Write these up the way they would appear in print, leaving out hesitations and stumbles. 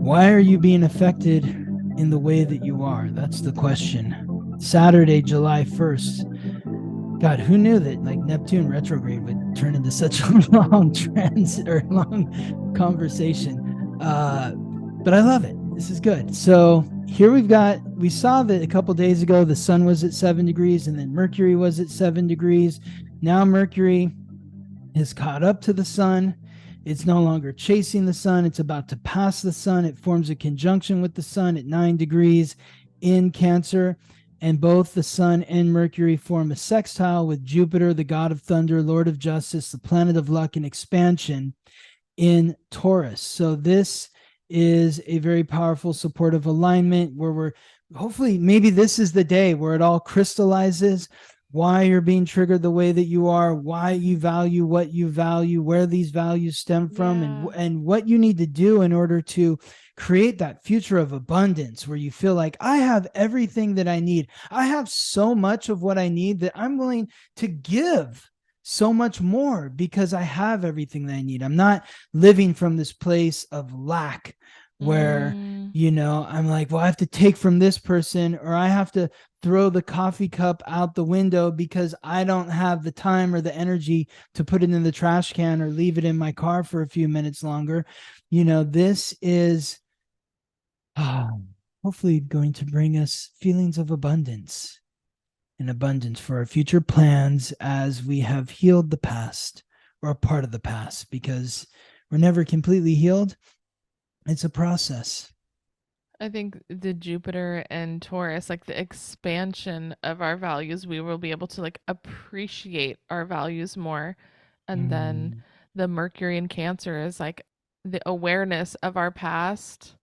Why are you being affected in the way that you are? That's the question. Saturday, July 1st. God, who knew that like Neptune retrograde would turn into such a long long conversation? But I love it. This is good. So here we saw that a couple days ago, the sun was at 7 degrees and then Mercury was at 7 degrees. Now Mercury is caught up to the sun. It's no longer chasing the sun. It's about to pass the sun. It forms a conjunction with the sun at 9 degrees in Cancer. And both the sun and Mercury form a sextile with Jupiter, the god of thunder, lord of justice, the planet of luck and expansion in Taurus. So this is a very powerful supportive alignment where we're hopefully, maybe this is the day where it all crystallizes, why you're being triggered the way that you are, why you value what you value, where these values stem from, and what you need to do in order to create that future of abundance where you feel like I have everything that I need. I have so much of what I need that I'm willing to give so much more because I have everything that I need. I'm not living from this place of lack where, I'm like, well, I have to take from this person, or I have to throw the coffee cup out the window because I don't have the time or the energy to put it in the trash can or leave it in my car for a few minutes longer. This is hopefully going to bring us feelings of abundance and abundance for our future plans as we have healed the past or a part of the past, because we're never completely healed. It's a process. I think the Jupiter and Taurus, like the expansion of our values, we will be able to like appreciate our values more. And then the Mercury and Cancer is like the awareness of our past.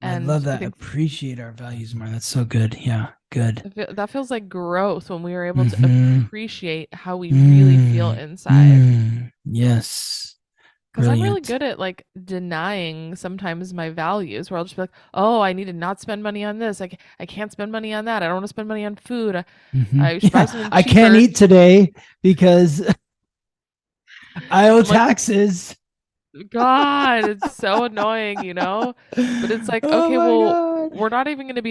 I And love I that. think Appreciate our values more. That's so good. Yeah, good. that feels like growth when we are able to Mm-hmm. appreciate how we really feel inside. Yes. Because I'm really Brilliant. good at like denying sometimes my values, where I'll just be like, oh, I need to not spend money on this. I can't spend money on that. I don't want to spend money on food. I should buy Yeah, something I can't cheaper. eat today because I owe I'm like, taxes. God, it's so annoying, you know? But it's like, Oh okay, my well, God. we're not even going to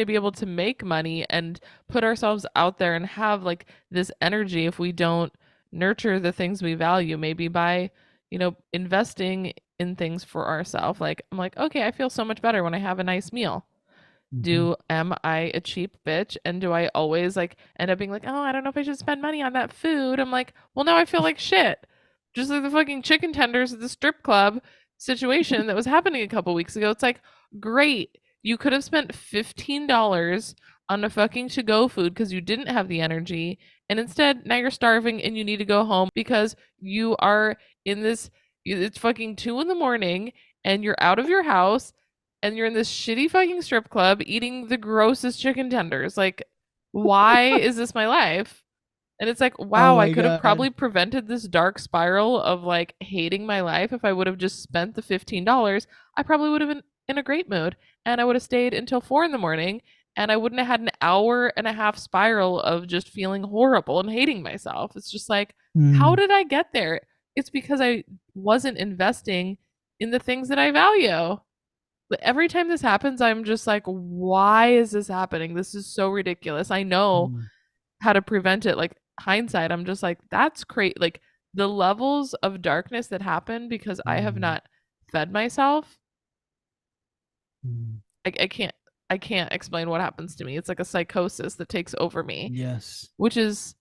be able to make money and put ourselves out there and have like this energy if we don't nurture the things we value, maybe by, investing in things for ourselves. Like, I'm like, okay, I feel so much better when I have a nice meal. Mm-hmm. Am I a cheap bitch? And do I always like end up being like, oh, I don't know if I should spend money on that food? I'm like, well, now I feel like shit. Just like the fucking chicken tenders at the strip club situation that was happening a couple weeks ago. It's like, great. You could have spent $15 on a fucking to go food because you didn't have the energy. And instead, now you're starving and you need to go home because you are in this, it's fucking 2 in the morning and you're out of your house and you're in this shitty fucking strip club eating the grossest chicken tenders. Like, why is this my life? And it's like, Oh wow, I my could have God. probably prevented this dark spiral of like hating my life if I would have just spent the $15. I probably would have been in a great mood and I would have stayed until 4 in the morning and I wouldn't have had an hour and a half spiral of just feeling horrible and hating myself. It's just like, how Mm. did I get there? It's because I wasn't investing in the things that I value. But every time this happens, I'm just like, why is this happening? This is so ridiculous. I know Mm. how to prevent it. Like, hindsight, I'm just like, that's crazy. Like, the levels of darkness that happen because I have Mm. not fed myself. Mm. I can't. I can't explain what happens to me. It's like a psychosis that takes over me, Yes. which is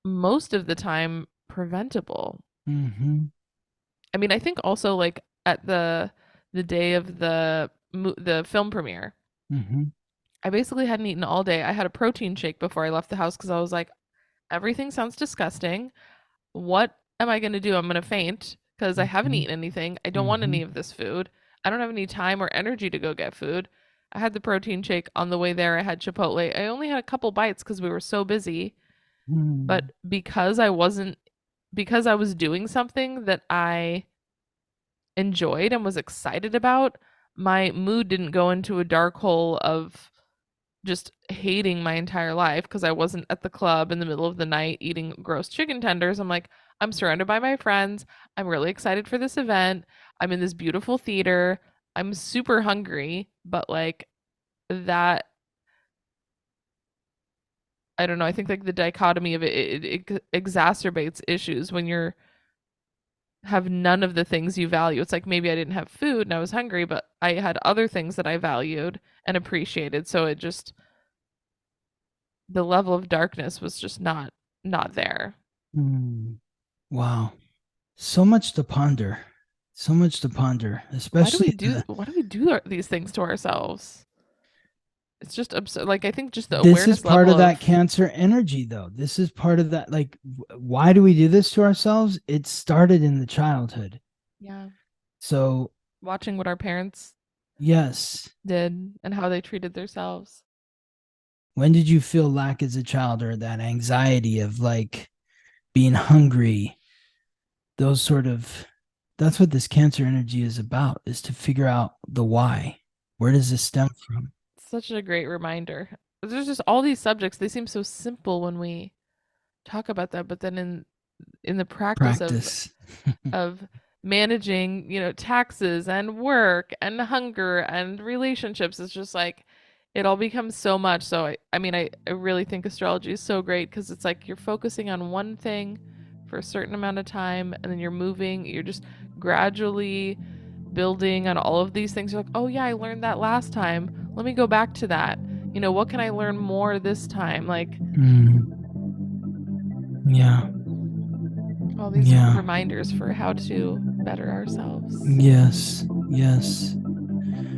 most of the time preventable. Mm-hmm. I mean, I think also like at the day of the film premiere, Mm-hmm. I basically hadn't eaten all day. I had a protein shake before I left the house because I was like, everything sounds disgusting. What am I going to do? I'm going to faint because I haven't Mm-hmm. eaten anything. I don't want Mm-hmm. any of this food. I don't have any time or energy to go get food. I had the protein shake on the way there. I had Chipotle. I only had a couple bites because we were so busy. Mm. But because I was doing something that I enjoyed and was excited about, my mood didn't go into a dark hole of just hating my entire life because I wasn't at the club in the middle of the night eating gross chicken tenders. I'm like, I'm surrounded by my friends. I'm really excited for this event. I'm in this beautiful theater. I'm super hungry, but like that, I don't know. I think like the dichotomy of it exacerbates issues when you're have none of the things you value. It's like maybe I didn't have food and I was hungry, but I had other things that I valued and appreciated. So it just the level of darkness was just not there. Mm. Wow. So much to ponder. So much to ponder, Why do we especially do why do we do these things to ourselves? It's just absurd. Like I think just the this is awareness part level of that of cancer energy though. This is part of that, like, why do we do this to ourselves? It started in the childhood. yeah, So, watching what our parents yes. did and how they treated themselves. When did you feel lack as a child, or that anxiety of like being hungry? Those sort of, that's what this cancer energy is about, is to figure out the why. Where does this stem from? Such a great reminder. There's just all these subjects. They seem so simple when we talk about that, but then in the practice Practice. of managing, taxes and work and hunger and relationships. It's just like it all becomes so much. So I really think astrology is so great because it's like you're focusing on one thing for a certain amount of time and then you're just gradually building on all of these things. You're like, oh yeah, I learned that last time. Let me go back to that. What can I learn more this time? Like Yeah. all these Yeah. reminders for how to better ourselves. Yes. Yes.